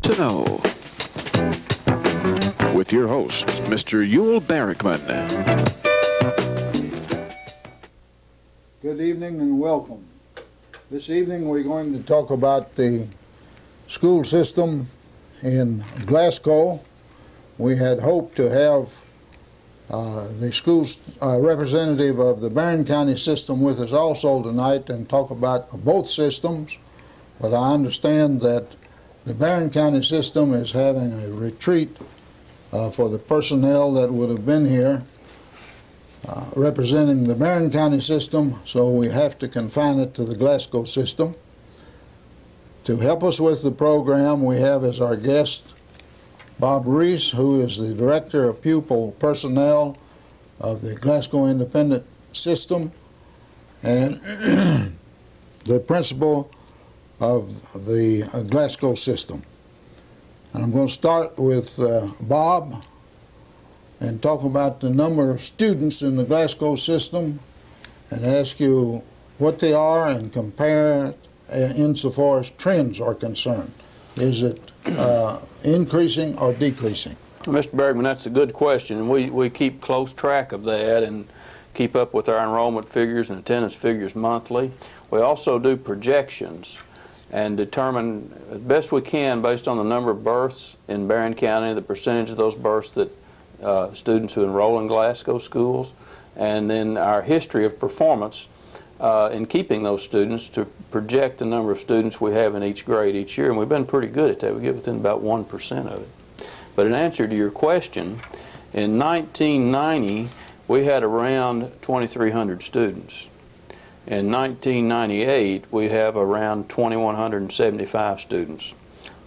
to Know with your host, Mr. Uhel Barrickman. Good evening and welcome. This evening we're going to talk about the school system in Glasgow. We had hoped to have the school's representative of the Barron County system with us also tonight and talk about both systems, but I understand that the Barron County system is having a retreat for the personnel that would have been here representing the Barron County system, so we have to confine it to the Glasgow system. To help us with the program, we have as our guest Bob Reece, who is the Director of Pupil Personnel of the Glasgow Independent System and the principal of the Glasgow system. And I'm going to start with Bob and talk about the number of students in the Glasgow system and ask you what they are and compare insofar as trends are concerned. Is it increasing or decreasing? Mr. Barrickman, that's a good question. We keep close track of that and keep up with our enrollment figures and attendance figures monthly. We also do projections and determine as best we can based on the number of births in Barron County, the percentage of those births that students who enroll in Glasgow schools, and then our history of performance in keeping those students to project the number of students we have in each grade each year, and we've been pretty good at that. We get within about 1% of it. But in answer to your question, in 1990 we had around 2,300 students. In 1998 we have around 2,175 students.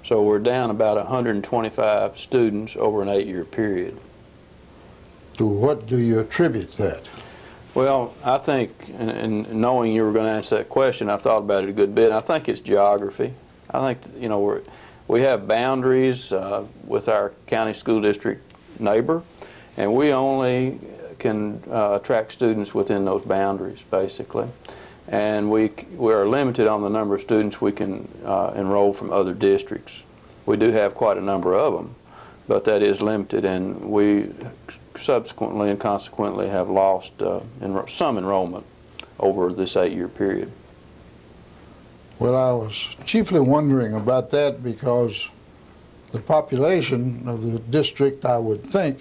So we're down about 125 students over an 8-year period. To what do you attribute that? Well, I think, and knowing you were going to answer that question, I thought about it a good bit. I think it's geography. I think, you know, we have boundaries with our county school district neighbor, and we only can attract students within those boundaries, basically. And we are limited on the number of students we can enroll from other districts. We do have quite a number of them, but that is limited, and we subsequently and consequently have lost some enrollment over this 8-year period. Well, I was chiefly wondering about that because the population of the district, I would think,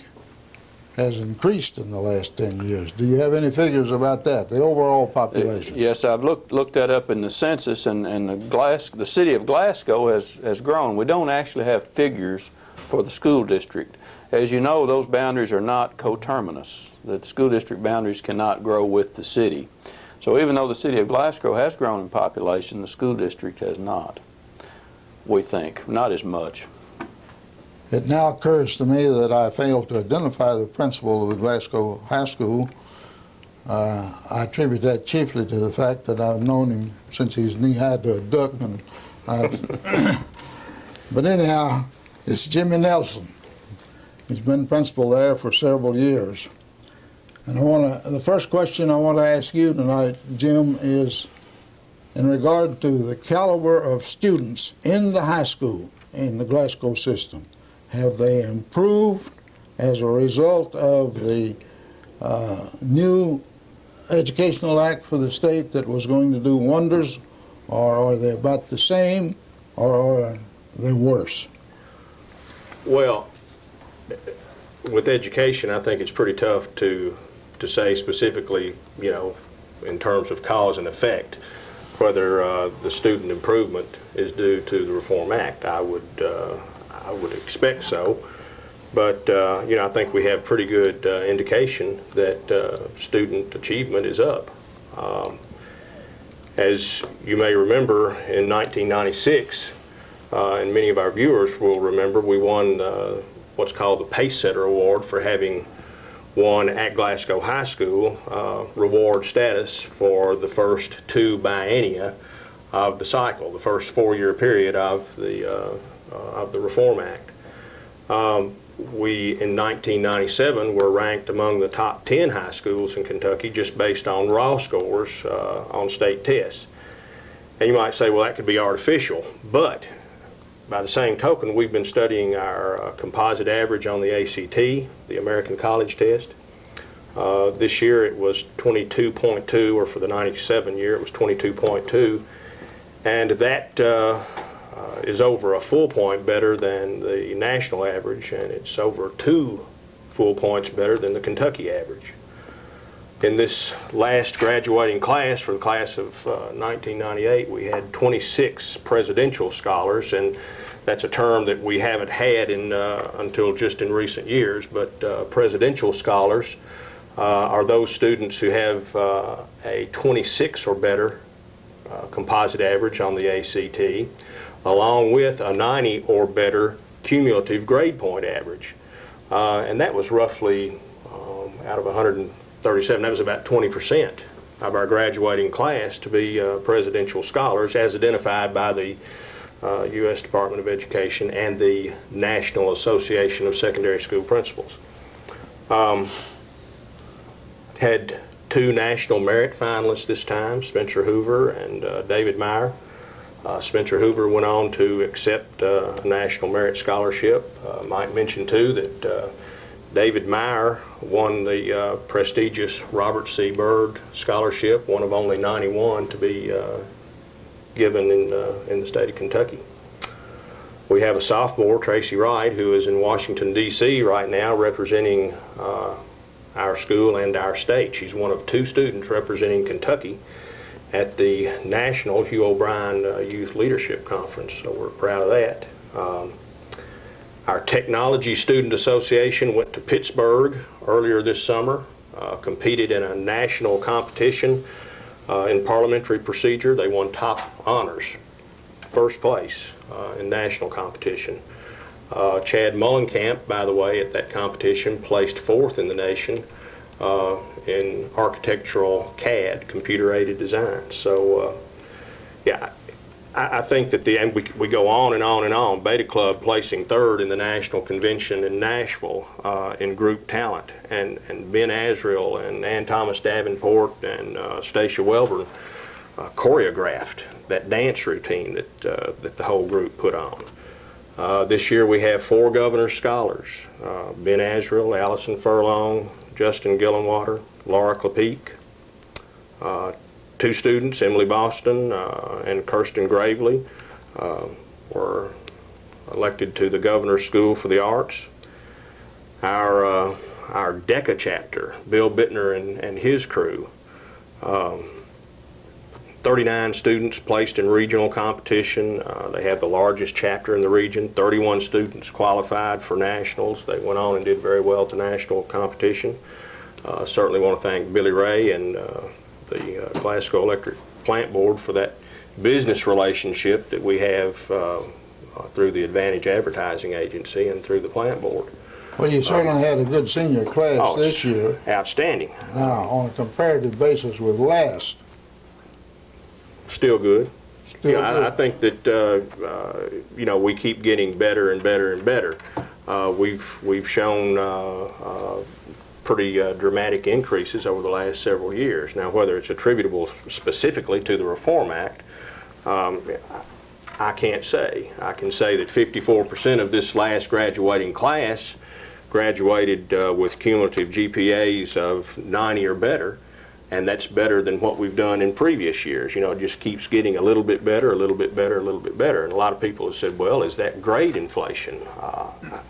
has increased in the last 10 years. Do you have any figures about that, the overall population? Yes, I've looked that up in the census, and the city of Glasgow has grown. We don't actually have figures for the school district. As you know, those boundaries are not coterminous. The school district boundaries cannot grow with the city. So even though the city of Glasgow has grown in population, the school district has not, we think, not as much. It now occurs to me that I failed to identify the principal of the Glasgow High School. I attribute that chiefly to the fact that I've known him since he's knee-high to a duck. But anyhow, it's Jim Nelson. He's been principal there for several years. And the first question I want to ask you tonight, Jim, is in regard to the caliber of students in the high school in the Glasgow system. Have they improved as a result of the new Educational Act for the state that was going to do wonders, or are they about the same, or are they worse? Well, with education, I think it's pretty tough to say specifically, you know, in terms of cause and effect, whether the student improvement is due to the Reform Act. I would expect so, but you know, I think we have pretty good indication that student achievement is up. As you may remember, in 1996, and many of our viewers will remember, we won what's called the Pacesetter Award for having won at Glasgow High School reward status for the first 2 biennia of the cycle, the first 4-year period of the Reform Act. We, in 1997, were ranked among the top 10 high schools in Kentucky just based on raw scores on state tests. And you might say, well, that could be artificial, but by the same token, we've been studying our composite average on the ACT, the American College Test. This year it was 22.2, or for the 97 year it was 22.2, and that is over a full point better than the national average, and it's over 2 full points better than the Kentucky average. In this last graduating class, for the class of 1998, we had 26 presidential scholars, and that's a term that we haven't had until just in recent years, but presidential scholars are those students who have a 26 or better composite average on the ACT, along with a 90 or better cumulative grade point average. And that was roughly out of 137, that was about 20% of our graduating class to be presidential scholars, as identified by the U.S. Department of Education and the National Association of Secondary School Principals. Had 2 national merit finalists this time, Spencer Hoover and David Meyer. Spencer Hoover went on to accept a National Merit Scholarship. Might mention too that David Meyer won the prestigious Robert C. Byrd Scholarship, one of only 91 to be given in the state of Kentucky. We have a sophomore, Tracy Wright, who is in Washington, D.C. right now representing our school and our state. She's one of 2 students representing Kentucky at the National Hugh O'Brien Youth Leadership Conference, so we're proud of that. Our Technology Student Association went to Pittsburgh earlier this summer, competed in a national competition in parliamentary procedure. They won top honors, first place in national competition. Chad Mullenkamp, by the way, at that competition placed 4th in the nation in architectural CAD, computer-aided design. So, yeah, I think that and we go on and on and on. Beta Club placing 3rd in the National Convention in Nashville in group talent, and Ben Azrael and Ann Thomas Davenport and Stacia Welborn choreographed that dance routine that the whole group put on. This year we have 4 Governor's Scholars, Ben Azrael, Allison Furlong, Justin Gillenwater, Laura Klepeek. 2 students, Emily Boston and Kirsten Gravely, were elected to the Governor's School for the Arts. Our DECA chapter, Bill Bittner and his crew, 39 students placed in regional competition. They have the largest chapter in the region. 31 students qualified for nationals. They went on and did very well at the national competition. Certainly want to thank Billy Ray and the Glasgow Electric Plant Board for that business relationship that we have through the Advantage Advertising Agency and through the plant board. Well, you certainly had a good senior class this year. Outstanding. Now, on a comparative basis with last. Still good. Still good. I think that you know, we keep getting better and better and better. We've shown pretty dramatic increases over the last several years. Now, whether it's attributable specifically to the Reform Act, I can't say. I can say that 54% of this last graduating class graduated with cumulative GPAs of 90 or better, and that's better than what we've done in previous years. You know, it just keeps getting a little bit better, a little bit better, a little bit better. And a lot of people have said, well, is that grade inflation?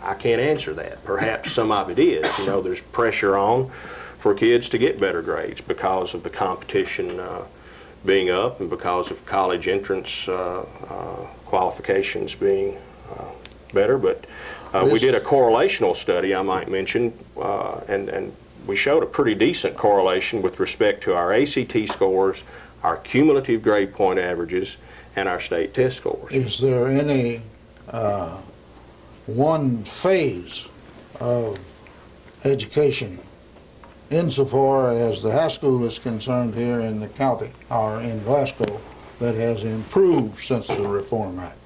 I can't answer that. Perhaps some of it is. You know, there's pressure on for kids to get better grades because of the competition being up and because of college entrance qualifications being better. But we did a correlational study, I might mention, and we showed a pretty decent correlation with respect to our ACT scores, our cumulative grade point averages, and our state test scores. Is there any one phase of education insofar as the high school is concerned here in the county or in Glasgow that has improved since the Reform Act?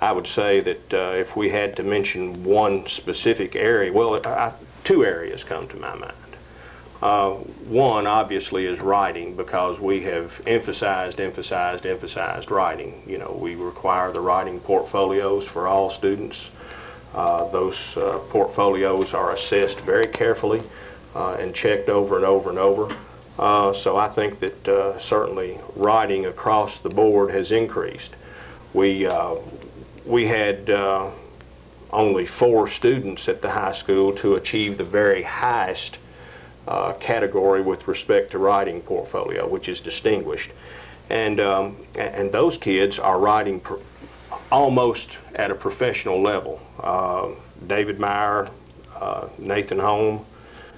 I would say that if we had to mention one specific area, well, 2 areas come to my mind. One, obviously, is writing, because we have emphasized writing. You know, we require the writing portfolios for all students. Those portfolios are assessed very carefully and checked over and over and over. So I think that certainly writing across the board has increased. We had only 4 students at the high school to achieve the very highest category with respect to writing portfolio, which is distinguished. And those kids are writing almost at a professional level. David Meyer, Nathan Holm,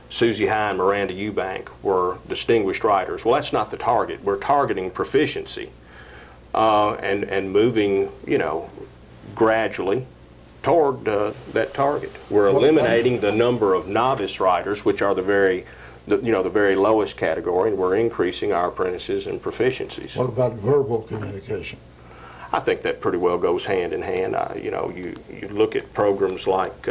Susie High, and Miranda Eubank were distinguished writers. Well, that's not the target. We're targeting proficiency and moving, you know, gradually toward that target. We're eliminating the number of novice writers, which are the very lowest category, and we're increasing our apprentices and proficiencies. What about verbal communication? I think that pretty well goes hand in hand. You know, you look at programs like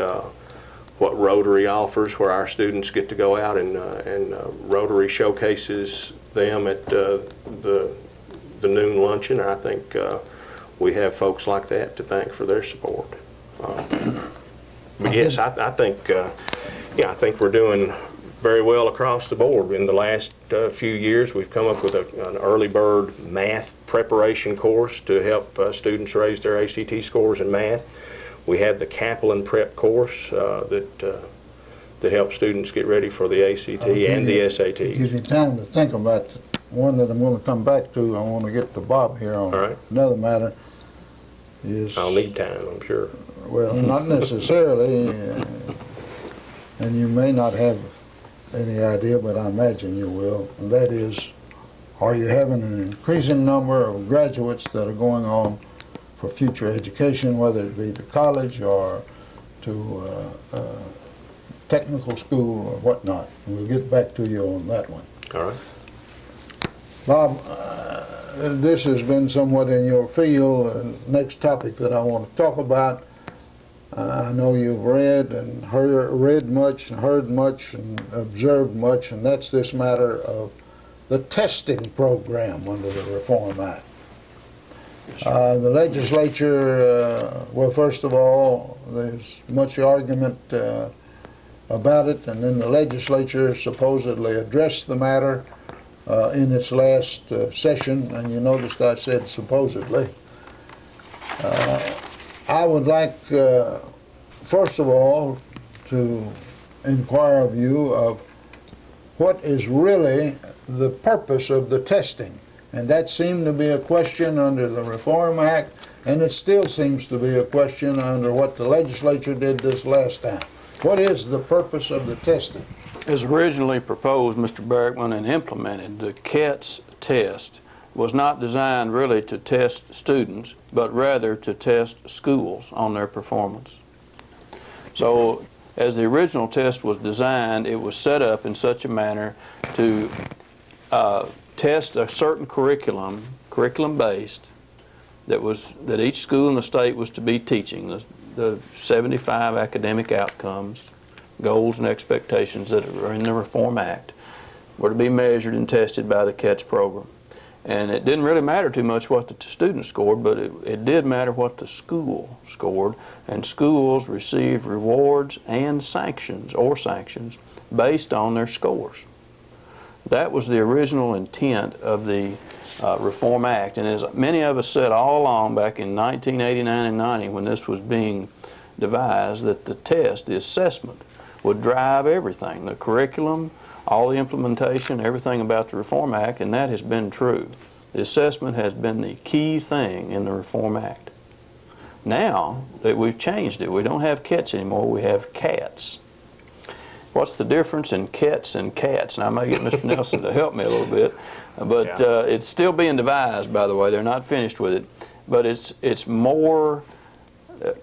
what Rotary offers, where our students get to go out and Rotary showcases them at the noon luncheon. I think we have folks like that to thank for their support. But yes, I think I think we're doing very well across the board. In the last few years, we've come up with an early bird math preparation course to help students raise their ACT scores in math. We had the Kaplan Prep course that helps students get ready for the ACT and the SATs. Give you time to think about one that I'm going to come back to. I want to get to Bob here on another matter. I'll need time, I'm sure. Well, not necessarily, and you may not have any idea, but I imagine you will, and that is, are you having an increasing number of graduates that are going on for future education, whether it be to college or to technical school or whatnot? And we'll get back to you on that one. All right. Bob, this has been somewhat in your field. Next topic that I want to talk about, I know you've read and read much and heard much and observed much, and that's this matter of the testing program under the Reform Act. The legislature, well, first of all, there's much argument about it, and then the legislature supposedly addressed the matter in its last session, and you noticed I said supposedly. I would like, first of all, to inquire of you of what is really the purpose of the testing. And that seemed to be a question under the Reform Act, and it still seems to be a question under what the legislature did this last time. What is the purpose of the testing? As originally proposed, Mr. Barrickman, and implemented, the CATS test was not designed really to test students, but rather to test schools on their performance. So as the original test was designed, it was set up in such a manner to test a certain curriculum-based, that each school in the state was to be teaching, the 75 academic outcomes, goals and expectations that are in the Reform Act were to be measured and tested by the CATS program. And it didn't really matter too much what the student scored, but it did matter what the school scored, and schools received rewards and sanctions based on their scores. That was the original intent of the Reform Act, and as many of us said all along back in 1989 and 90 when this was being devised, that the test, the assessment, would drive everything, the curriculum, all the implementation, everything about the Reform Act, and that has been true. The assessment has been the key thing in the Reform Act. Now that we've changed it, we don't have CATS anymore, we have CATS. What's the difference in CATS and CATS? And I may get Mr. Nelson to help me a little bit, but it's still being devised, by the way. They're not finished with it, but it's more,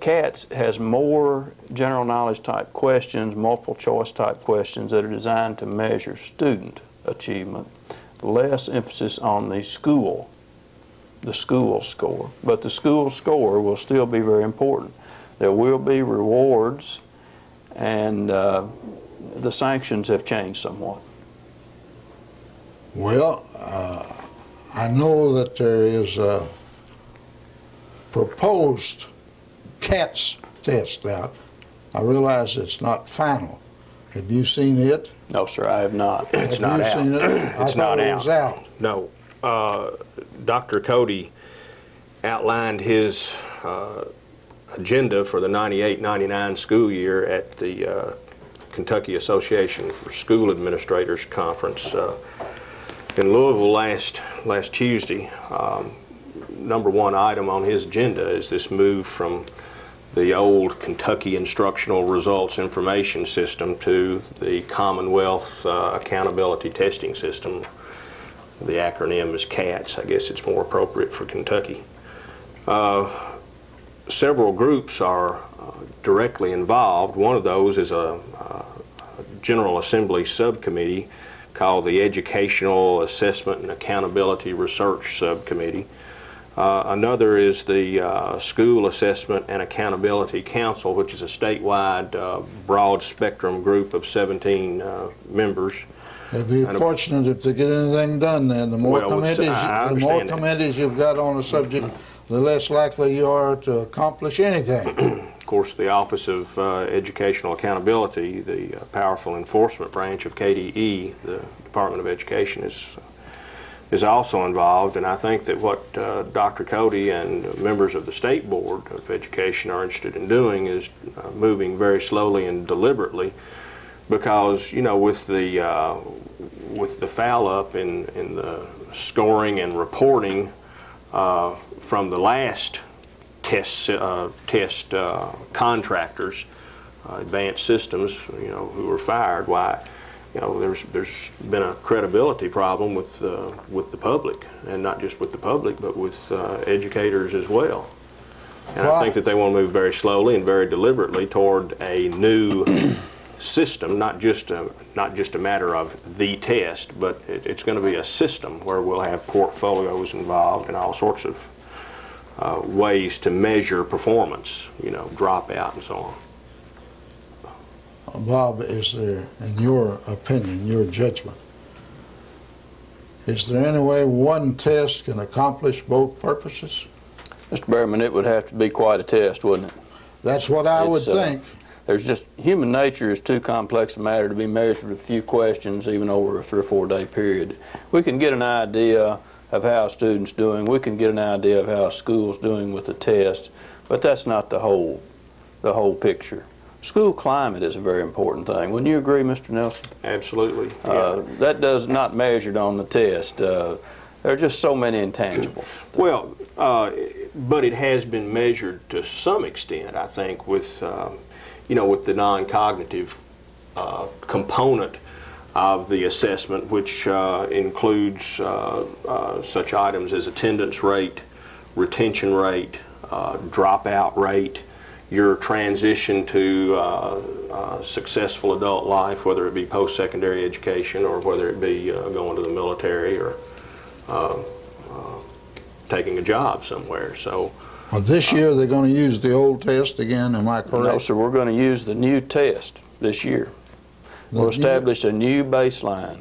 CATS has more general knowledge type questions, multiple choice type questions that are designed to measure student achievement, less emphasis on the school score. But the school score will still be very important. There will be rewards, and the sanctions have changed somewhat. Well, I know that there is a proposed CATS test out. I realize it's not final. Have you seen it? No, sir, I have not. It's not out. Seen it? It's thought not it was out. No. Dr. Cody outlined his agenda for the 98-99 school year at the Kentucky Association for School Administrators Conference in Louisville last Tuesday. Number one item on his agenda is this move from the old Kentucky Instructional Results Information System to the Commonwealth Accountability Testing System. The acronym is CATS. I guess it's more appropriate for Kentucky. Several groups are directly involved. One of those is a General Assembly subcommittee called the Educational Assessment and Accountability Research Subcommittee. Another is the School Assessment and Accountability Council, which is a statewide broad spectrum group of 17 members. They'd be fortunate if they get anything done then. The more committees you've got on a subject, the less likely you are to accomplish anything. Of course, the Office of Educational Accountability, the powerful enforcement branch of KDE, the Department of Education, is also involved, and I think that what Dr. Cody and members of the State Board of Education are interested in doing is moving very slowly and deliberately, because, you know, with the foul up in the scoring and reporting from the last test contractors, Advanced Systems, you know, who were fired, why, you know, there's been a credibility problem with the public, and not just with the public, but with educators as well. And I think that they want to move very slowly and very deliberately toward a new system, not just a matter of the test, but it's going to be a system where we'll have portfolios involved and all sorts of ways to measure performance, you know, dropout and so on. Bob, is there, in your opinion, your judgment, is there any way one test can accomplish both purposes? Mr. Barrickman, it would have to be quite a test, wouldn't it? That's what I would think. There's just, human nature is too complex a matter to be measured with a few questions, even over a 3 or 4 day period. We can get an idea of how a student's doing. We can get an idea of how a school's doing with the test, but that's not the whole picture. School climate is a very important thing. Wouldn't you agree, Mr. Nelson? Absolutely. That does not measured on the test. There are just so many intangibles. Well, but it has been measured to some extent, I think, with you know, with the non-cognitive component of the assessment, which includes such items as attendance rate, retention rate, dropout rate, your transition to successful adult life, whether it be post-secondary education or whether it be going to the military or taking a job somewhere. So, well, this year they're going to use the old test again, am I correct? No, sir, we're going to use the new test this year. We'll establish a new baseline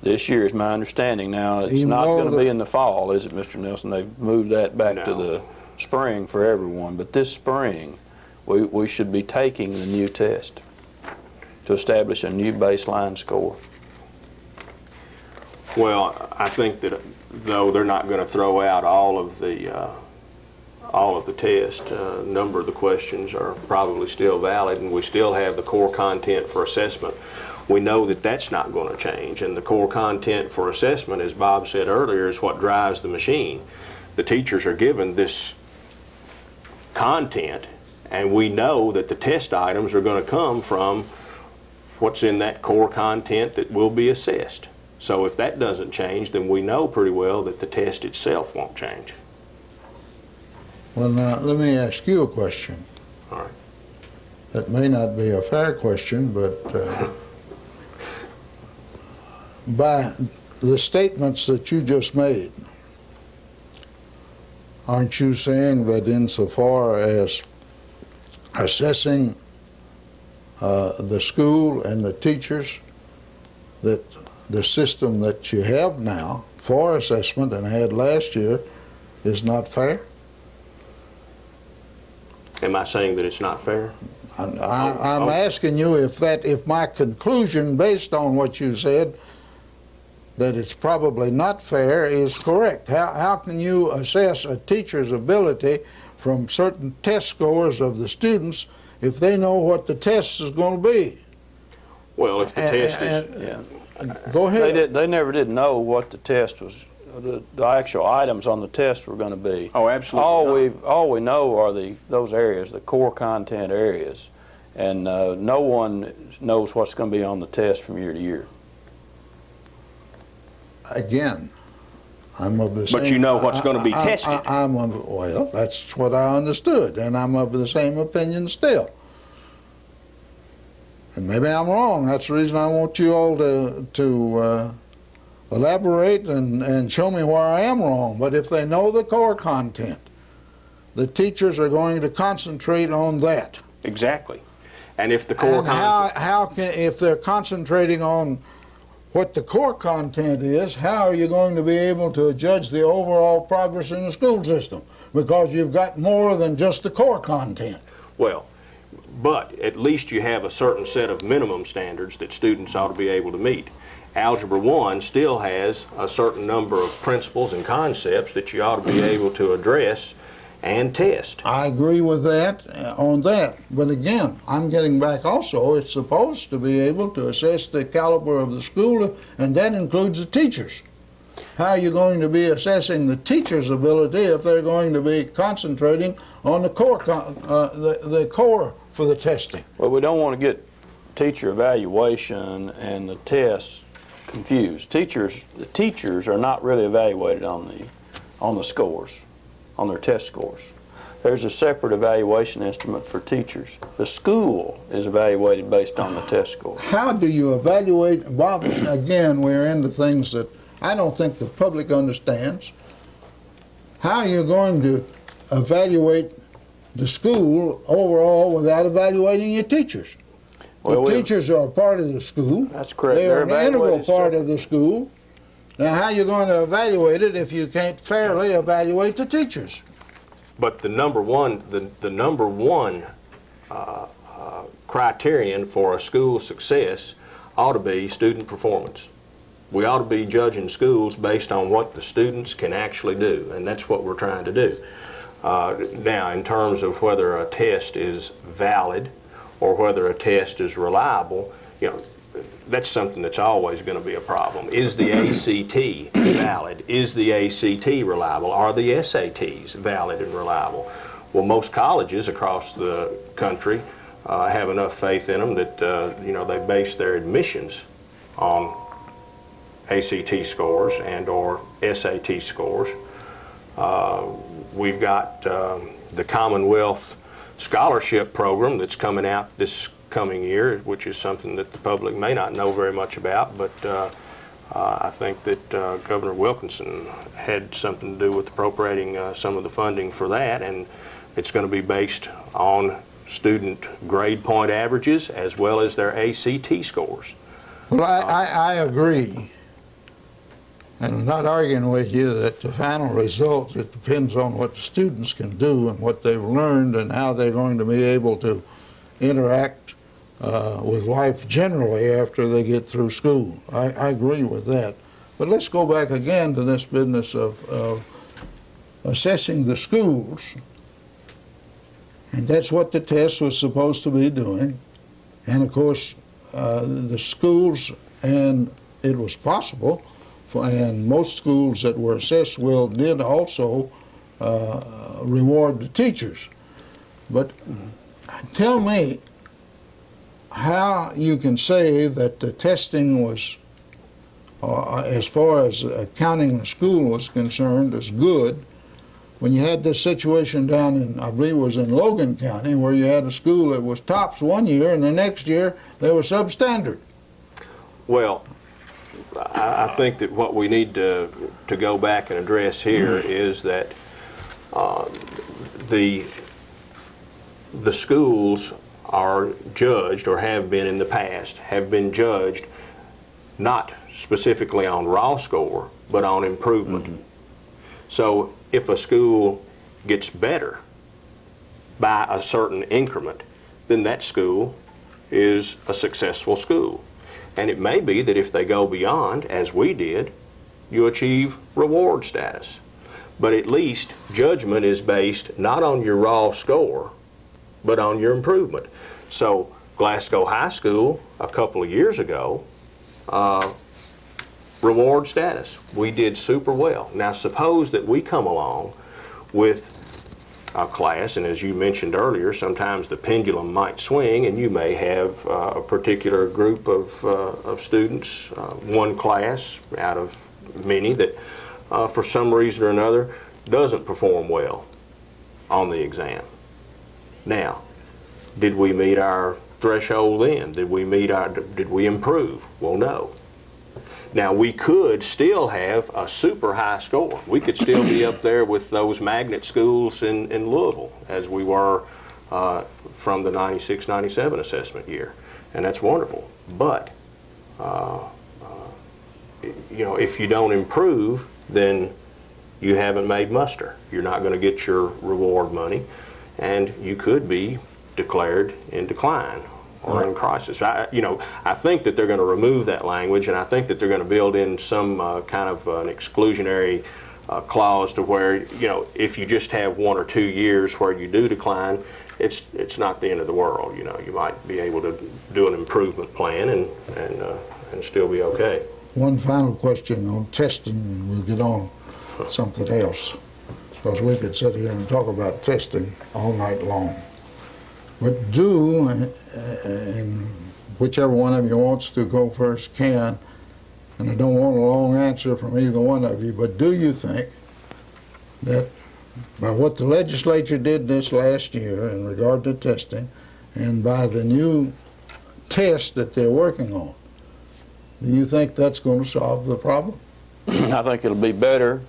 this year, is my understanding. Now, it's not going to be in the fall, is it, Mr. Nelson? They've moved that back to the spring for everyone, but this spring we should be taking the new test to establish a new baseline score. Well, I think that though they're not going to throw out all of the test, a number of the questions are probably still valid, and we still have the core content for assessment. We know that that's not going to change, and the core content for assessment, as Bob said earlier, is what drives the machine. The teachers are given this content, and we know that the test items are going to come from what's in that core content that will be assessed. So if that doesn't change, then we know pretty well that the test itself won't change. Well, now, let me ask you a question. All right. That may not be a fair question, but by the statements that you just made, aren't you saying that insofar as assessing the school and the teachers, that the system that you have now for assessment and had last year is not fair? Am I saying that it's not fair? I'm asking you if my conclusion based on what you said, that it's probably not fair, is correct. How can you assess a teacher's ability from certain test scores of the students if they know what the test is going to be? Well, if the test is... Go ahead. They never did know what the test was, the actual items on the test were going to be. Oh, absolutely. All we know are those areas, the core content areas, and no one knows what's going to be on the test from year to year. Again, I'm of the same... But you know what's going to be tested. Well, that's what I understood, and I'm of the same opinion still. And maybe I'm wrong. That's the reason I want you all to elaborate and show me where I am wrong. But if they know the core content, the teachers are going to concentrate on that. Exactly. And if the core content... if they're concentrating on what the core content is, how are you going to be able to judge the overall progress in the school system? Because you've got more than just the core content. Well, but at least you have a certain set of minimum standards that students ought to be able to meet. Algebra 1 still has a certain number of principles and concepts that you ought to be able to address and test. I agree with that, on that. But again, I'm getting back also, it's supposed to be able to assess the caliber of the school, and that includes the teachers. How are you going to be assessing the teachers' ability if they're going to be concentrating on the core, the core for the testing? Well, we don't want to get teacher evaluation and the tests confused. The teachers are not really evaluated on the scores, on their test scores. There's a separate evaluation instrument for teachers. The school is evaluated based on the test score. How do you evaluate, Bob? Again, we're into things that I don't think the public understands. How are you going to evaluate the school overall without evaluating your teachers? Well, the teachers are a part of the school. That's correct. They are an integral part of the school. Now, how are you going to evaluate it if you can't fairly evaluate the teachers? But the number one criterion for a school's success ought to be student performance. We ought to be judging schools based on what the students can actually do, and that's what we're trying to do. Now, in terms of whether a test is valid or whether a test is reliable, you know, that's something that's always going to be a problem. Is the ACT valid? Is the ACT reliable? Are the SATs valid and reliable? Well, most colleges across the country have enough faith in them that you know, they base their admissions on ACT scores and or SAT scores. We've got the Commonwealth Scholarship Program that's coming out this coming year, which is something that the public may not know very much about, but I think that Governor Wilkinson had something to do with appropriating some of the funding for that, and it's going to be based on student grade point averages as well as their ACT scores. Well, I agree, and I'm not arguing with you that the final result, it depends on what the students can do and what they've learned and how they're going to be able to interact with life generally after they get through school. I agree with that. But let's go back again to this business of assessing the schools. And that's what the test was supposed to be doing. And of course, the schools, and it was possible, and most schools that were assessed well did also reward the teachers. But tell me how you can say that the testing was, as far as counting the school was concerned, is good, when you had this situation down in, I believe it was in Logan County, where you had a school that was tops one year and the next year they were substandard. Well, I think that what we need to go back and address here is that the schools are judged, or have been in the past, have been judged not specifically on raw score, but on improvement. So if a school gets better by a certain increment, then that school is a successful school. And it may be that if they go beyond, as we did, you achieve reward status. But at least judgment is based not on your raw score, but on your improvement. So Glasgow High School a couple of years ago, reward status. We did super well. Now suppose that we come along with a class, and as you mentioned earlier, sometimes the pendulum might swing and you may have a particular group of students, one class out of many that for some reason or another doesn't perform well on the exam. Now, did we meet our threshold then? Did we improve? Well, no. Now, we could still have a super high score. We could still be up there with those magnet schools in Louisville, as we were from the 96-97 assessment year. And that's wonderful. But, you know, if you don't improve, then you haven't made muster. You're not going to get your reward money, and you could be declared in decline or in crisis. I think that they're going to remove that language, and I think that they're going to build in some kind of an exclusionary clause to where, you know, if you just have 1 or 2 years where you do decline, it's not the end of the world. You know, you might be able to do an improvement plan and still be okay. One final question on testing, and we'll get on something else, because we could sit here and talk about testing all night long. But and whichever one of you wants to go first can, and I don't want a long answer from either one of you, but do you think that by what the legislature did this last year in regard to testing, and by the new test that they're working on, do you think that's going to solve the problem? I think it'll be better.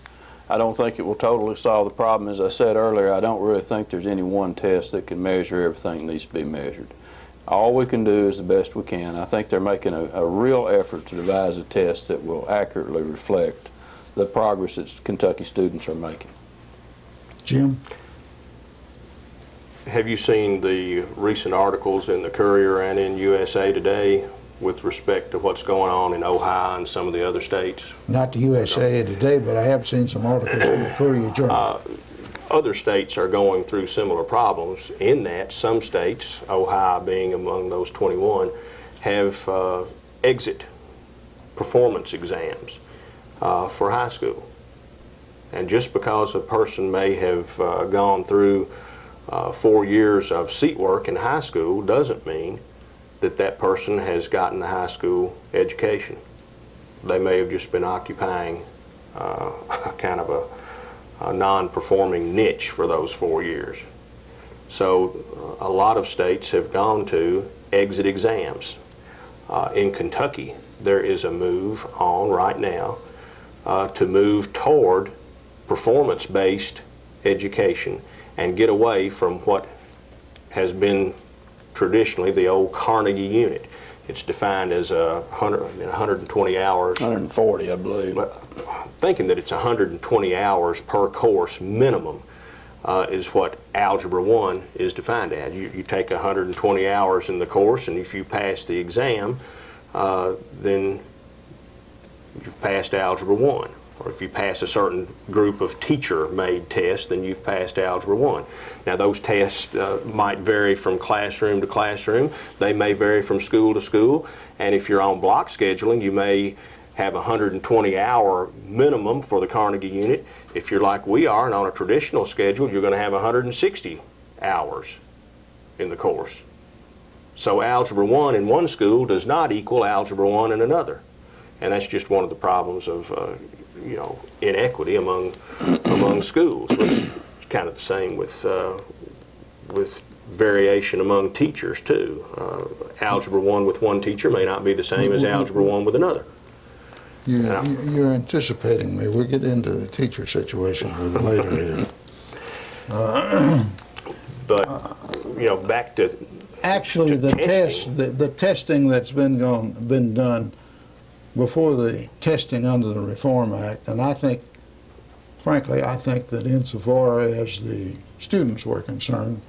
I don't think it will totally solve the problem. As I said earlier, I don't really think there's any one test that can measure everything that needs to be measured. All we can do is the best we can. I think they're making a real effort to devise a test that will accurately reflect the progress that Kentucky students are making. Jim? Have you seen the recent articles in the Courier and in USA Today with respect to what's going on in Ohio and some of the other states? Not the USA Today, but I have seen some articles in the Courier Journal. Other states are going through similar problems in that some states, Ohio being among those 21, have exit performance exams for high school. And just because a person may have gone through 4 years of seat work in high school doesn't mean that that person has gotten a high school education. They may have just been occupying kind of a non-performing niche for those 4 years. So a lot of states have gone to exit exams. In Kentucky, there is a move on right now to move toward performance-based education and get away from what has been traditionally the old Carnegie unit. It's defined as 120 hours. 140, I believe. Thinking that it's 120 hours per course minimum is what Algebra 1 is defined as. You take 120 hours in the course, and if you pass the exam, then you've passed Algebra 1. Or if you pass a certain group of teacher-made tests, then you've passed Algebra 1. Now those tests might vary from classroom to classroom. They may vary from school to school. And if you're on block scheduling, you may have a 120-hour minimum for the Carnegie unit. If you're like we are and on a traditional schedule, you're going to have 160 hours in the course. So Algebra 1 in one school does not equal Algebra 1 in another. And that's just one of the problems of you know, inequity among schools. But it's kind of the same with variation among teachers too. Algebra 1 with one teacher may not be the same as Algebra 1 with another. You're anticipating me. We'll get into the teacher situation a little later here. But you know, back to actually the testing that's been done before the testing under the Reform Act, and I think, frankly, I think that insofar as the students were concerned,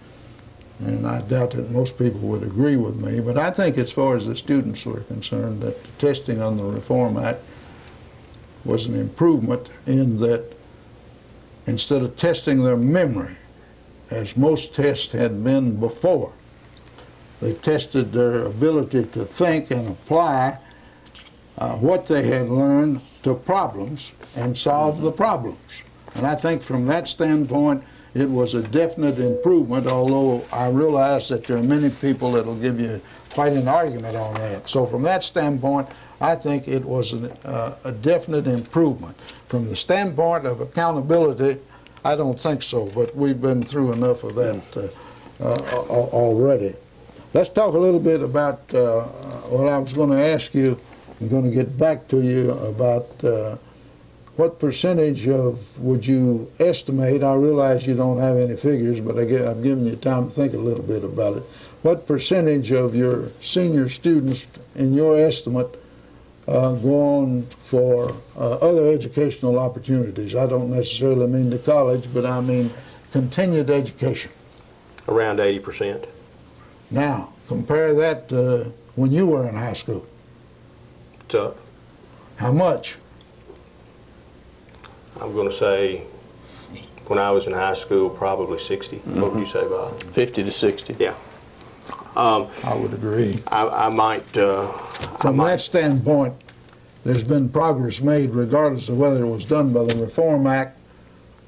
and I doubt that most people would agree with me, but I think as far as the students were concerned, that the testing on the Reform Act was an improvement in that instead of testing their memory, as most tests had been before, they tested their ability to think and apply what they had learned to problems and solve the problems. And I think from that standpoint, it was a definite improvement, although I realize that there are many people that will give you quite an argument on that. So from that standpoint, I think it was a definite improvement. From the standpoint of accountability, I don't think so, but we've been through enough of that already. Let's talk a little bit about what I was going to ask you. I'm going to get back to you about what percentage of, would you estimate, I realize you don't have any figures, but I've given you time to think a little bit about it. What percentage of your senior students, in your estimate, go on for other educational opportunities? I don't necessarily mean to college, but I mean continued education. Around 80%. Now, compare that to when you were in high school. It's up. How much? I'm going to say, when I was in high school, probably 60. What would you say, Bob? 50 to 60. Yeah. I would agree. I might... From that standpoint, there's been progress made regardless of whether it was done by the Reform Act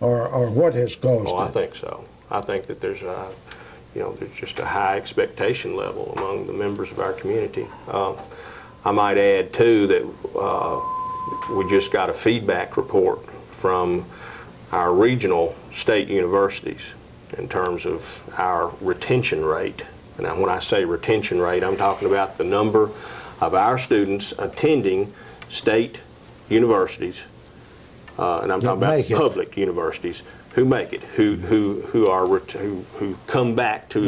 or what has caused it. I think so. I think that there's there's just a high expectation level among the members of our community. I might add, too, that we just got a feedback report from our regional state universities in terms of our retention rate. And when I say retention rate, I'm talking about the number of our students attending state universities, and I'm talking about public universities who make it, who come back to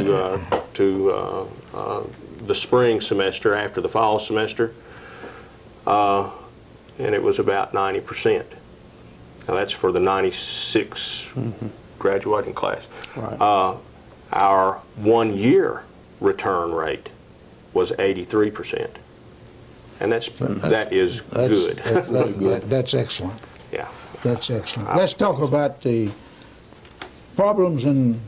the spring semester after the fall semester, and it was about 90%. Now that's for the 96 graduating class. Right. Our 1 year return rate was 83%, and that is good. That's excellent. Yeah. That's excellent. Let's talk about the problems in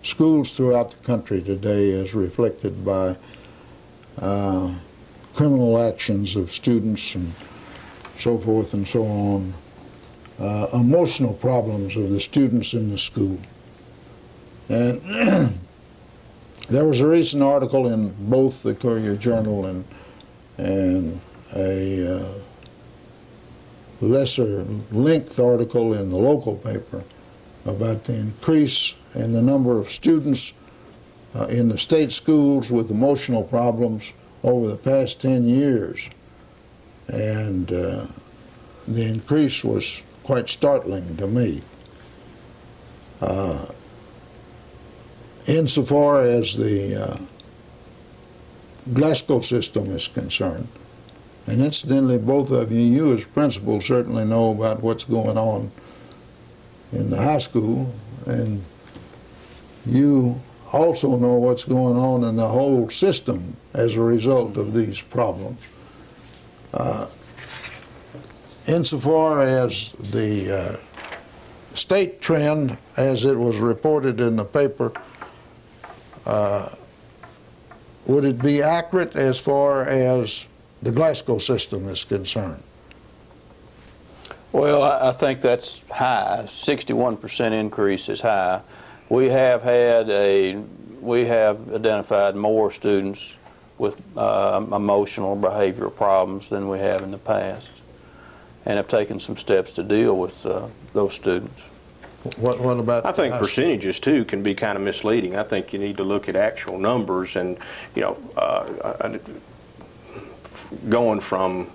schools throughout the country today as reflected by criminal actions of students and so forth and so on, emotional problems of the students in the school. And there was a recent article in both the Courier Journal and a lesser length article in the local paper about the increase in the number of students in the state schools with emotional problems over the past 10 years. And the increase was quite startling to me. Insofar as the Glasgow system is concerned, and incidentally, both of you as principals certainly know about what's going on in the high school, and you also know what's going on in the whole system as a result of these problems. Insofar as the state trend, as it was reported in the paper, would it be accurate as far as the Glasgow system is concerned? Well, I think that's high. 61% increase is high. We have identified more students with emotional or behavioral problems than we have in the past, and have taken some steps to deal with those students. What about? I think percentages too can be kind of misleading. I think you need to look at actual numbers, and going from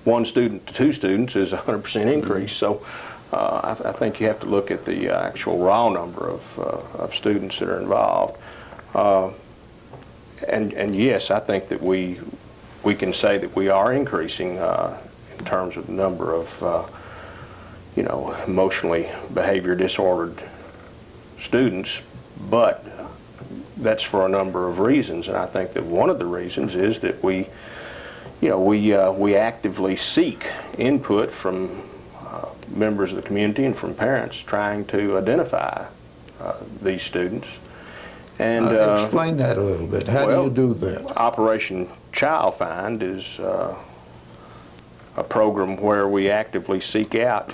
1 student to 2 students is a 100% increase. So I think you have to look at the actual raw number of students that are involved. And yes, I think that we we can say that we are increasing in terms of the number of emotionally behavior disordered students, but that's for a number of reasons, and I think that one of the reasons is that we actively seek input from members of the community and from parents trying to identify these students. And explain that a little bit. How do you do that? Operation Child Find is a program where we actively seek out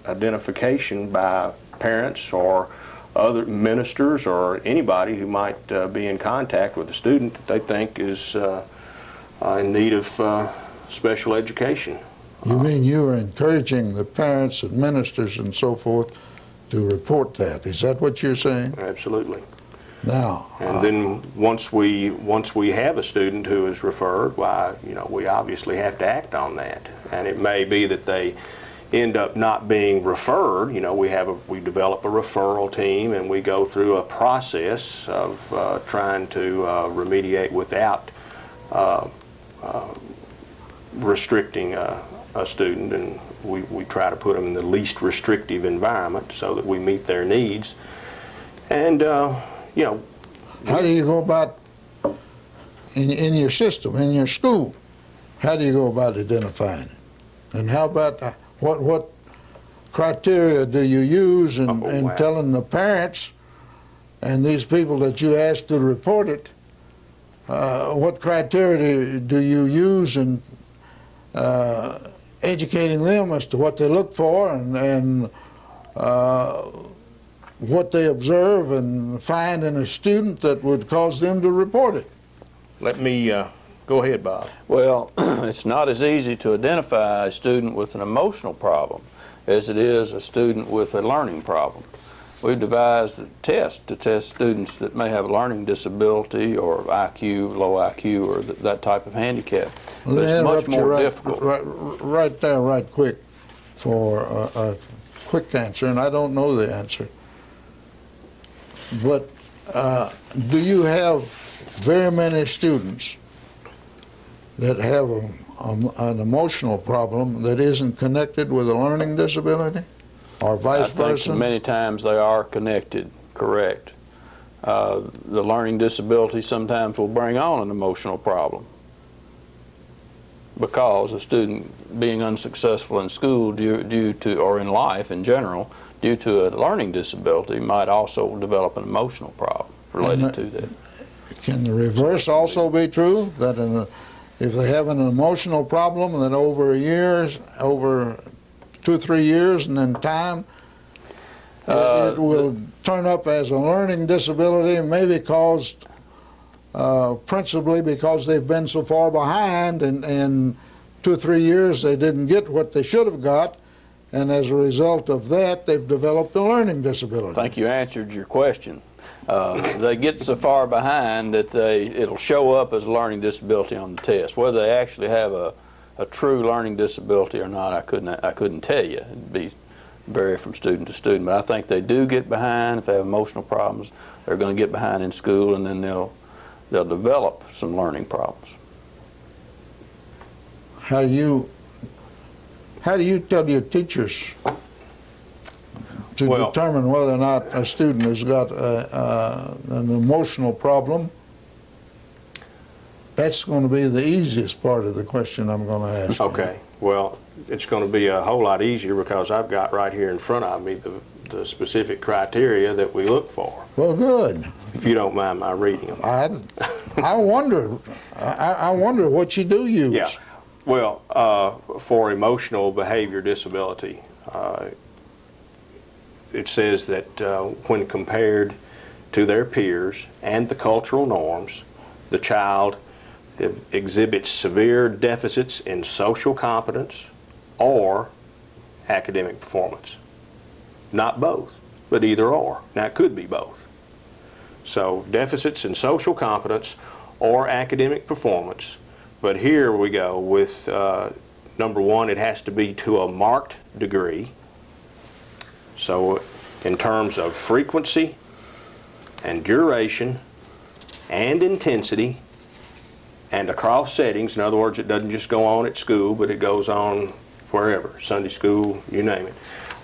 identification by parents or other ministers or anybody who might be in contact with a student that they think is in need of special education. You mean you are encouraging the parents and ministers and so forth to report that? Is that what you're saying? Absolutely. Now, and then once we have a student who is referred, why, we obviously have to act on that. And it may be that they end up not being referred. We develop a referral team, and we go through a process of trying to remediate without restricting a student, and we try to put them in the least restrictive environment so that we meet their needs. And how do you go about in your system, in your school? How do you go about identifying it? And how about what criteria do you use in telling the parents and these people that you ask to report it? What criteria do you use in educating them as to what they look for and what they observe and find in a student that would cause them to report it? Let me go ahead, Bob. Well, it's not as easy to identify a student with an emotional problem as it is a student with a learning problem. We've devised a test to test students that may have a learning disability or IQ, low IQ, or that type of handicap. But it's much more difficult. Right there, right quick, for a quick answer, and I don't know the answer. But do you have very many students that have an emotional problem that isn't connected with a learning disability, or vice versa? I think many times they are connected, correct. The learning disability sometimes will bring on an emotional problem because a student being unsuccessful in school due to, or in life in general, due to a learning disability might also develop an emotional problem related to that. Can the reverse also be true? That if they have an emotional problem, that over 2 or 3 years and then time, it will turn up as a learning disability and maybe caused principally because they've been so far behind, and in 2 or 3 years they didn't get what they should have got, and as a result of that they've developed a learning disability. I think you answered your question. They get so far behind that it'll show up as a learning disability on the test. Whether they actually have a true learning disability or not, I couldn't tell you. It'd vary from student to student. But I think they do get behind. If they have emotional problems, they're going to get behind in school, and then they'll develop some learning problems. How do you tell your teachers to determine whether or not a student has got an emotional problem? That's going to be the easiest part of the question I'm going to ask. Okay. Well, it's going to be a whole lot easier because I've got right here in front of me the specific criteria that we look for. Well, good. If you don't mind my reading them. I wonder what you do use. Yeah. Well, for emotional behavior disability, it says that when compared to their peers and the cultural norms, the child exhibits severe deficits in social competence or academic performance. Not both, but either or. Now, it could be both. So, deficits in social competence or academic performance. But here we go with number one, it has to be to a marked degree. So, in terms of frequency and duration and intensity and across settings. In other words, it doesn't just go on at school, but it goes on wherever, Sunday school, you name it,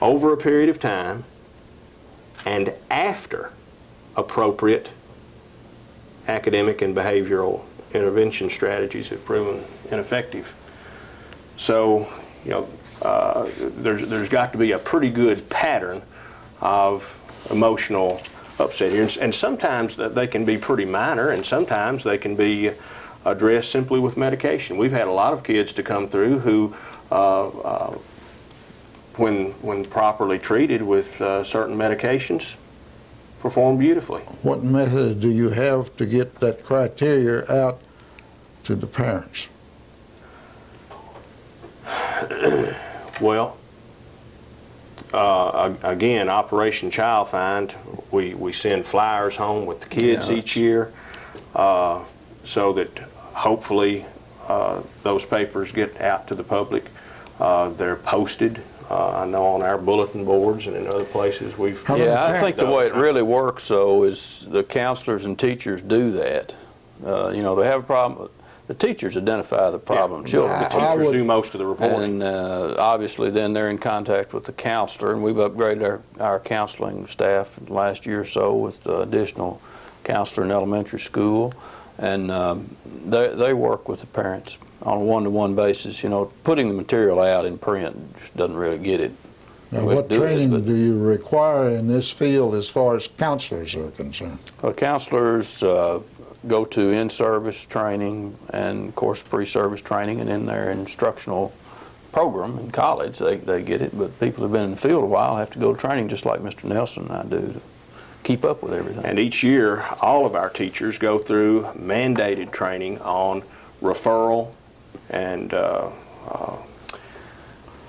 over a period of time and after appropriate academic and behavioral intervention strategies have proven ineffective. So, you know, there's got to be a pretty good pattern of emotional upset here, and sometimes they can be pretty minor, and sometimes they can be addressed simply with medication. We've had a lot of kids to come through who, when properly treated with certain medications, perform beautifully. What method do you have to get that criteria out to the parents? Well, again, Operation Child Find, we send flyers home with the kids each year so that hopefully those papers get out to the public. They're posted, I know, on our bulletin boards and in other places. Yeah, I think the way it really works, though, is the counselors and teachers do that. You know, they have a problem. The teachers identify the problem children. The teachers do most of the reporting. And obviously then they're in contact with the counselor, and we've upgraded our counseling staff last year or so with additional counselor in elementary school, and they work with the parents on a one-to-one basis. You know, putting the material out in print just doesn't really get it. Now, what training do you require in this field as far as counselors are concerned? Well, counselors go to in-service training and, of course, pre-service training, and in their instructional program in college they get it, but people who've been in the field a while have to go to training just like Mr. Nelson and I do to keep up with everything. And each year, all of our teachers go through mandated training on referral and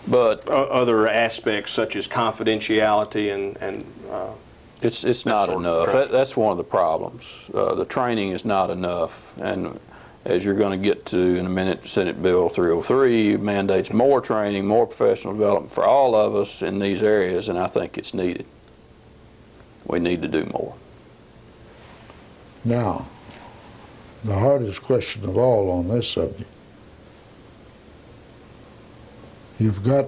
but other aspects such as confidentiality and it's not enough. That's one of the problems. The training is not enough, and as you're going to get to in a minute, Senate Bill 303 mandates more training, more professional development for all of us in these areas, and I think it's needed. We need to do more. Now, the hardest question of all on this subject. You've got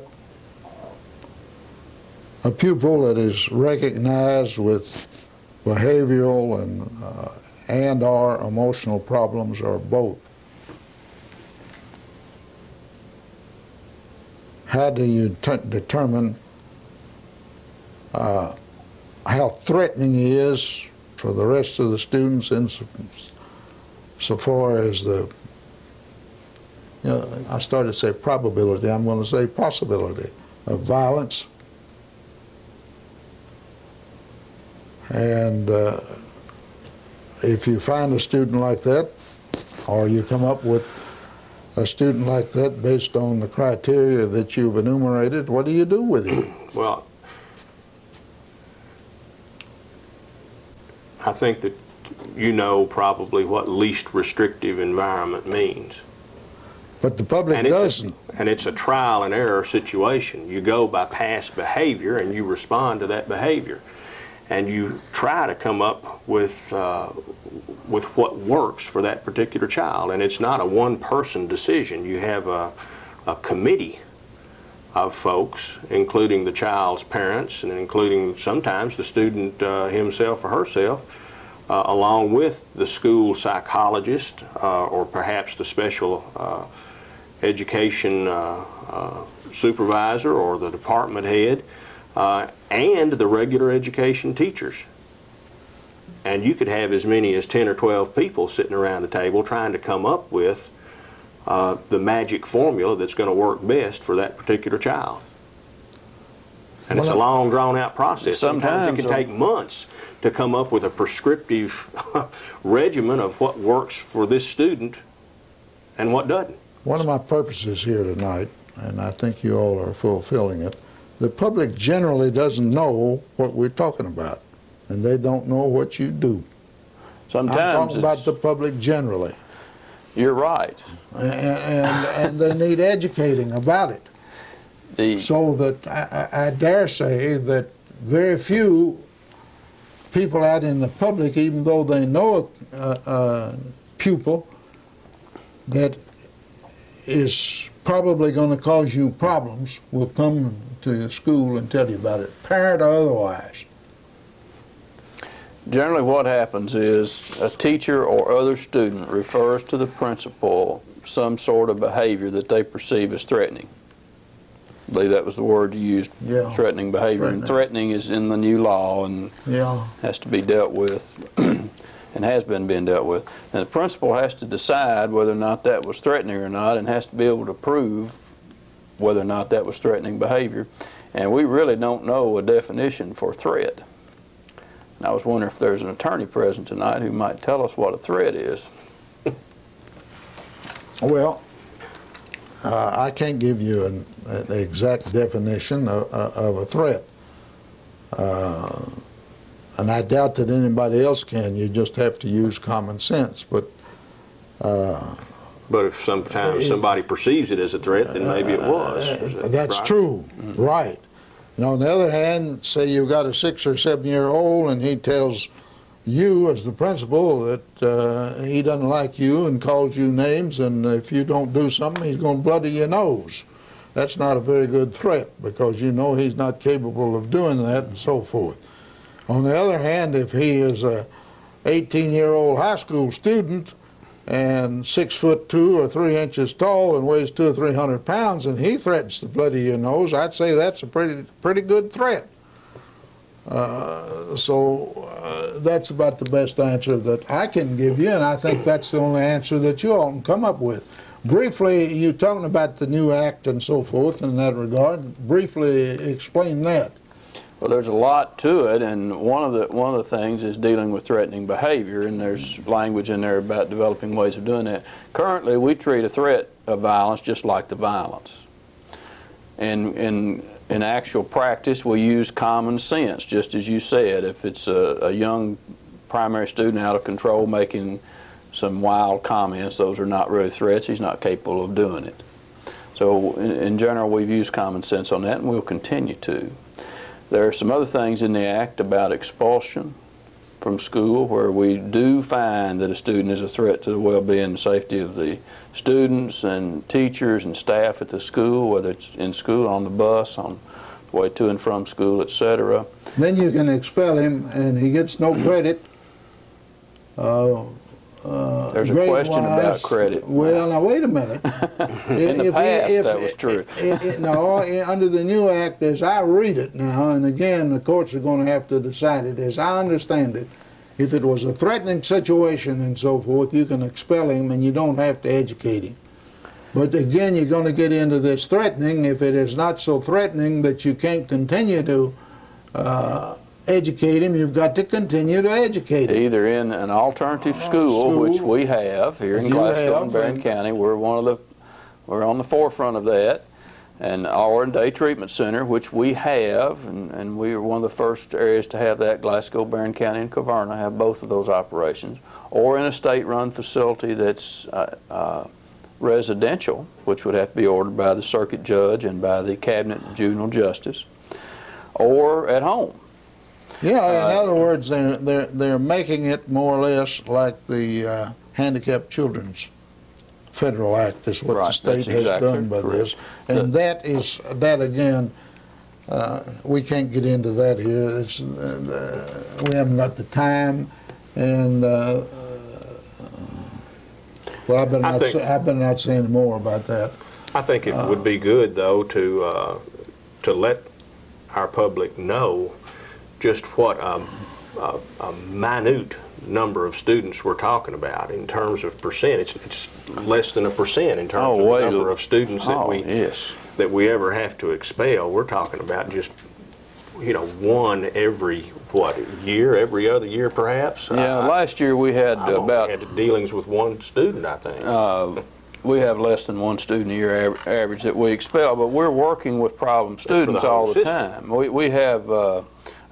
a pupil that is recognized with behavioral and or emotional problems, or both. How do you determine how threatening he is for the rest of the students so far as the, you know, I started to say probability, I'm going to say possibility of violence? And if you find a student like that, or you come up with a student like that based on the criteria that you've enumerated, what do you do with him? Well, I think that you know probably what least restrictive environment means. But the public doesn't. And it's a trial and error situation. You go by past behavior and you respond to that behavior. And you try to come up with what works for that particular child. And it's not a one-person decision. You have a committee of folks, including the child's parents and including sometimes the student himself or herself, along with the school psychologist or perhaps the special education supervisor or the department head, and the regular education teachers. And you could have as many as 10 or 12 people sitting around the table trying to come up with the magic formula that's going to work best for that particular child. And it's a long, drawn-out process. Sometimes it can take months to come up with a prescriptive regimen of what works for this student and what doesn't. One of my purposes here tonight, and I think you all are fulfilling it, the public generally doesn't know what we're talking about, and they don't know what you do. Sometimes I'm talking about the public generally. You're right. And they need educating about it. So that I dare say that very few people out in the public, even though they know a pupil, that is probably going to cause you problems will come to your school and tell you about it, parent or otherwise? Generally what happens is a teacher or other student refers to the principal some sort of behavior that they perceive as threatening. I believe that was the word you used, Yeah. threatening behavior. And threatening is in the new law and has to be dealt with and has been being dealt with. And the principal has to decide whether or not that was threatening or not, and has to be able to prove whether or not that was threatening behavior. And we really don't know a definition for threat. And I was wondering if there's an attorney present tonight who might tell us what a threat is. Well, I can't give you an exact definition of a threat. And I doubt that anybody else can. You just have to use common sense. But if sometimes somebody perceives it as a threat, then maybe it was. That's right? true, right. And on the other hand, say you've got a 6 or 7 year old and he tells you as the principal that he doesn't like you and calls you names, and if you don't do something he's going to bloody your nose. That's not a very good threat, because you know he's not capable of doing that and so forth. On the other hand, if he is a 18-year-old high school student and 6'2" or 3 inches tall and weighs 200 or 300 pounds, and he threatens to bloody your nose, I'd say that's a pretty good threat. That's about the best answer that I can give you, and I think that's the only answer that you all can come up with. Briefly, you're talking about the new act and so forth in that regard. Briefly explain that. Well, there's a lot to it, and one of the things is dealing with threatening behavior, and there's language in there about developing ways of doing that. Currently, we treat a threat of violence just like the violence. And in actual practice, we use common sense, just as you said. If it's a young primary student out of control making some wild comments, those are not really threats. He's not capable of doing it. So in general, we've used common sense on that, and we'll continue to. There are some other things in the Act about expulsion from school where we do find that a student is a threat to the well-being and safety of the students and teachers and staff at the school, whether it's in school, on the bus, on the way to and from school, etc. Then you can expel him and he gets no credit. There's a question about credit. Well, now wait a minute. In the past, that was true. No, under the new act, as I read it now, and again, the courts are going to have to decide it, as I understand it, if it was a threatening situation and so forth, you can expel him and you don't have to educate him. But again, you're going to get into this threatening. If it is not so threatening that you can't continue to educate him, you've got to continue to educate him. Either in an alternative school, which we have here in Glasgow and Barron County. We're on the forefront of that. And or in day treatment center, which we have, and we are one of the first areas to have that. Glasgow, Barron County, and Caverna have both of those operations. Or in a state-run facility that's residential, which would have to be ordered by the circuit judge and by the cabinet juvenile justice, or at home. Yeah, in other words, they're making it more or less like the Handicapped Children's Federal Act is what the state has done by this. And that again, we can't get into that here. We haven't got the time, and well, I better not say any more about that. I think it would be good, though, to let our public know just what a minute number of students we're talking about in terms of percent. It's less than 1% in terms of the number of students that we ever have to expel. We're talking about just, one every year, every other year perhaps. Yeah, last year we had about had dealings with one student, I think. We have less than one student a year average that we expel, but we're working with problem students all the time. We have a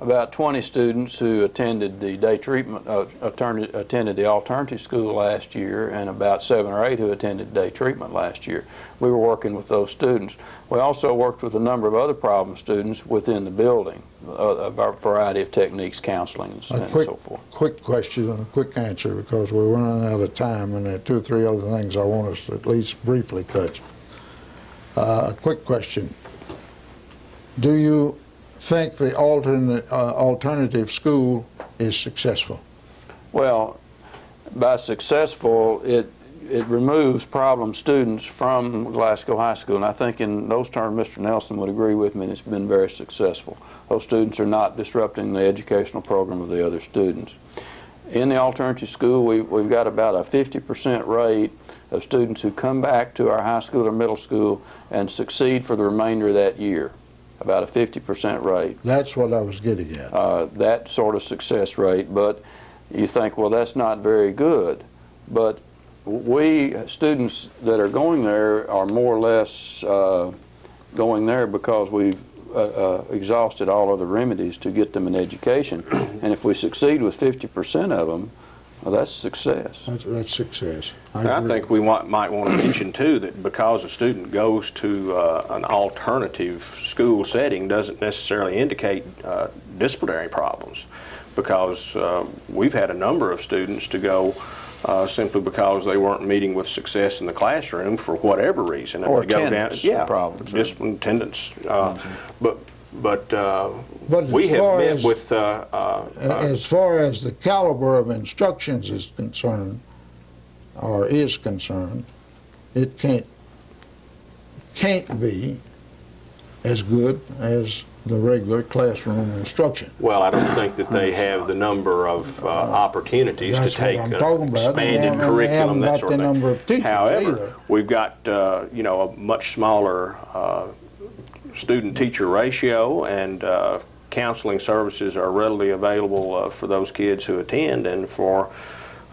about 20 students who attended the day treatment, attended the alternative school last year, and about 7 or 8 who attended day treatment last year. We were working with those students. We also worked with a number of other problem students within the building, a variety of techniques, counseling, and so forth. Quick question and a quick answer, because we're running out of time, and there are 2 or 3 other things I want us to at least briefly touch. A quick question. Do you think the alternative school is successful? Well, by successful, it removes problem students from Glasgow High School, and I think in those terms Mr. Nelson would agree with me, it's been very successful. Those students are not disrupting the educational program of the other students. In the alternative school, we've got about a 50% rate of students who come back to our high school or middle school and succeed for the remainder of that year. About a 50% rate. That's what I was getting at. That sort of success rate, but you think, well, that's not very good. But students that are going there are more or less going there because we've exhausted all other remedies to get them an education. And if we succeed with 50% of them, well, that's success. That's success. I think we might want to mention, too, that because a student goes to an alternative school setting doesn't necessarily indicate disciplinary problems, because we've had a number of students to go simply because they weren't meeting with success in the classroom for whatever reason. Or they go down, problems. Discipline, attendance. But we as have far met as, with... as far as the caliber of instructions is concerned, or is concerned, it can't be as good as the regular classroom instruction. Well, I don't think that they have the number of opportunities to take expanded curriculum, that sort of thing. Number of teachers However, either. we've got you know, a much smaller student-teacher ratio, and counseling services are readily available for those kids who attend, and for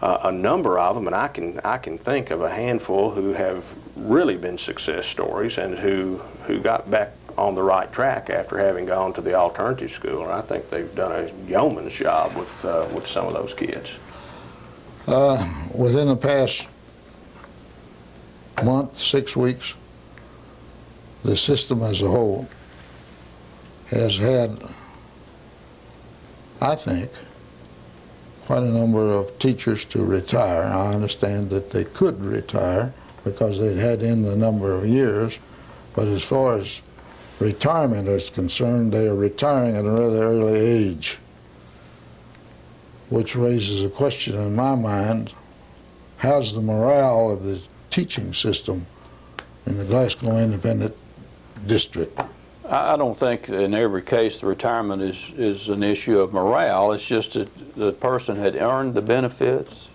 a number of them, and I can think of a handful who have really been success stories and who got back on the right track after having gone to the alternative school, and I think they've done a yeoman's job with some of those kids. Within the past month, 6 weeks, the system as a whole has had, I think, quite a number of teachers to retire. I understand that they could retire because they'd had in the number of years, but as far as retirement is concerned, they are retiring at a rather early age, which raises a question in my mind: how's the morale of the teaching system in the Glasgow Independent District? I don't think in every case the retirement is an issue of morale. It's just that the person had earned the benefits,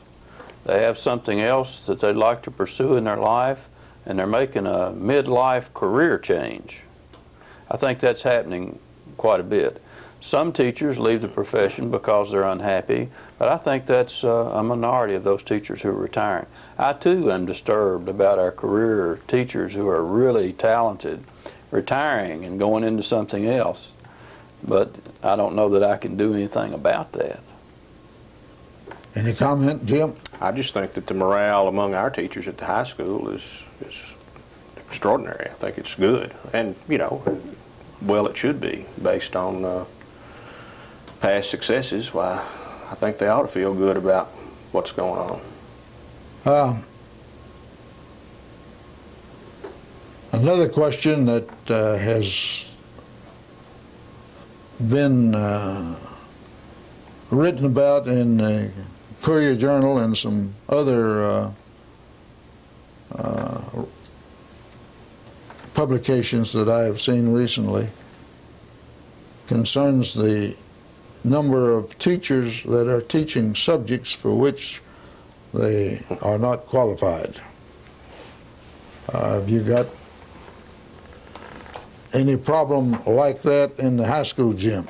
they have something else that they'd like to pursue in their life, and they're making a midlife career change. I think that's happening quite a bit. Some teachers leave the profession because they're unhappy, but I think that's a minority of those teachers who are retiring. I too am disturbed about our career teachers who are really talented retiring and going into something else, but I don't know that I can do anything about that. Any comment, Jim? I just think that the morale among our teachers at the high school is extraordinary. I think it's good, and you know, well, it should be based on past successes. Why, I think they ought to feel good about what's going on. Another question that has been written about in the Courier Journal and some other publications that I have seen recently concerns the number of teachers that are teaching subjects for which they are not qualified. Have you got any problem like that in the high school, Jim?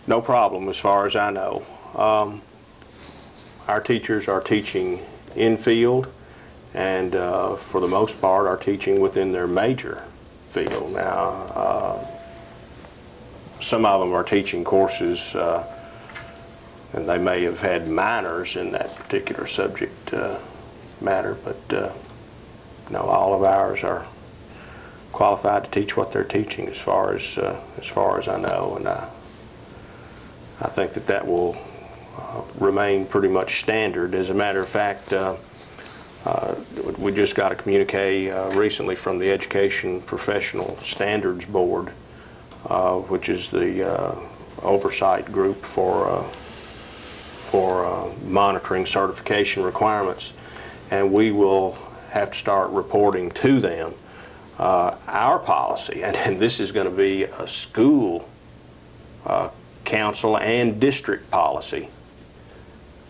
No problem as far as I know. Our teachers are teaching in field, and for the most part are teaching within their major field. Now, some of them are teaching courses, and they may have had minors in that particular subject matter, but no, all of ours are qualified to teach what they're teaching, as far as I know, and I think that will remain pretty much standard. As a matter of fact, we just got a communique recently from the Education Professional Standards Board, which is the oversight group for monitoring certification requirements, and we will have to start reporting to them our policy, and this is going to be a school council and district policy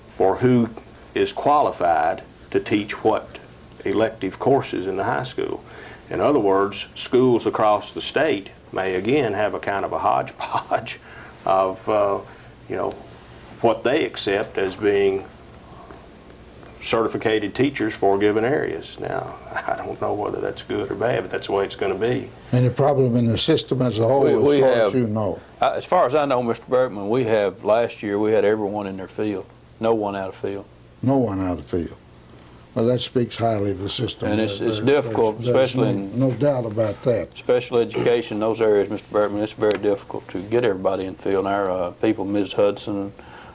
for who is qualified to teach what elective courses in the high school. In other words, schools across the state may again have a kind of a hodgepodge of what they accept as being certificated teachers for given areas. Now, I don't know whether that's good or bad, but that's the way it's going to be. And the problem in the system as a whole, as far as you know? As far as I know, Mr. Barrickman, last year we had everyone in their field. No one out of field. No one out of field. Well, that speaks highly of the system. And it's difficult, especially in... No doubt about that. Special education, those areas, Mr. Barrickman, it's very difficult to get everybody in field. And our people, Ms. Hudson,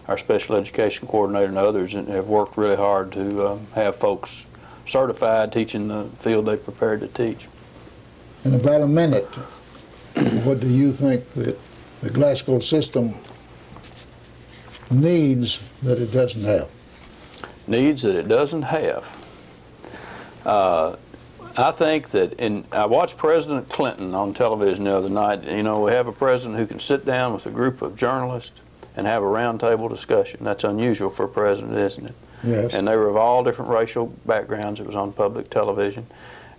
our special education coordinator, and others have worked really hard to have folks certified teaching the field they prepared to teach. In about a minute, what do you think that the Glasgow system needs that it doesn't have? Needs that it doesn't have. I think that, I watched President Clinton on television the other night. You know, we have a president who can sit down with a group of journalists and have a roundtable discussion. That's unusual for a president, isn't it? Yes. And they were of all different racial backgrounds. It was on public television.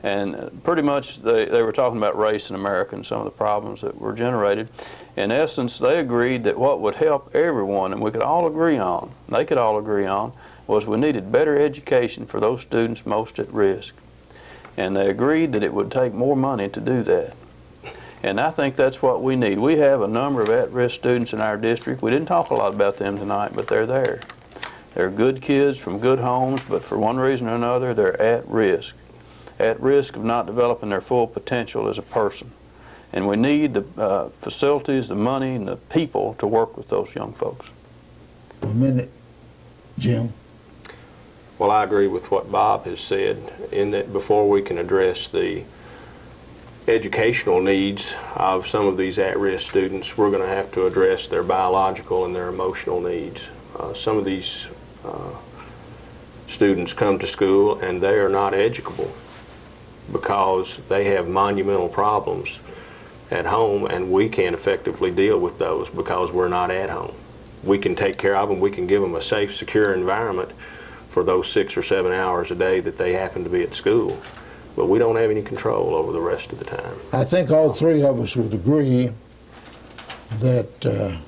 And pretty much they were talking about race in America and some of the problems that were generated. In essence, they agreed that what would help everyone, and we could all agree on, they could all agree on, was we needed better education for those students most at risk. And they agreed that it would take more money to do that. And I think that's what we need. We have a number of at-risk students in our district. We didn't talk a lot about them tonight, but they're there. They're good kids from good homes, but for one reason or another, they're at risk of not developing their full potential as a person. And we need the facilities, the money, and the people to work with those young folks. A minute, Jim. Well, I agree with what Bob has said, in that before we can address the educational needs of some of these at-risk students, we're going to have to address their biological and their emotional needs. Some of these students come to school and they are not educable because they have monumental problems at home, and we can't effectively deal with those because we're not at home. We can take care of them, we can give them a safe, secure environment for those 6 or 7 hours a day that they happen to be at school, but we don't have any control over the rest of the time. I think all three of us would agree that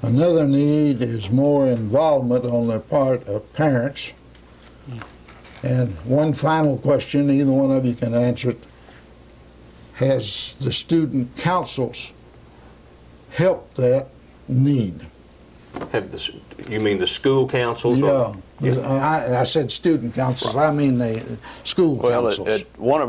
another need is more involvement on the part of parents. And one final question, either one of you can answer it. Has the student councils helped that need? You mean the school councils? Yeah. I said student councils. Right. I mean the school councils. Well,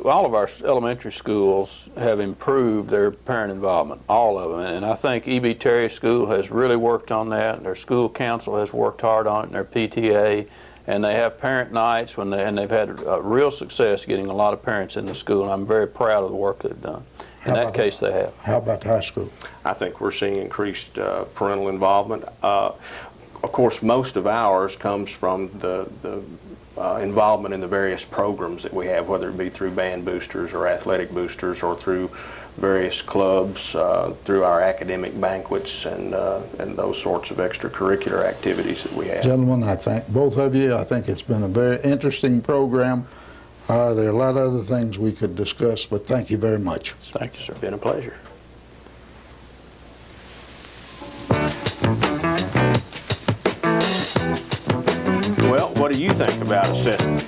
all of our elementary schools have improved their parent involvement, all of them. And I think E.B. Terry School has really worked on that. Their school council has worked hard on it, and their PTA. And they have parent nights, and they've had real success getting a lot of parents in the school. And I'm very proud of the work they've done. In that case, they have. How about high school? I think we're seeing increased parental involvement. Of course, most of ours comes from the involvement in the various programs that we have, whether it be through band boosters or athletic boosters or through various clubs, through our academic banquets and those sorts of extracurricular activities that we have. Gentlemen, I thank both of you. I think it's been a very interesting program. There are a lot of other things we could discuss, but thank you very much. Thank you, sir. It's been a pleasure. Well, what do you think about assessment?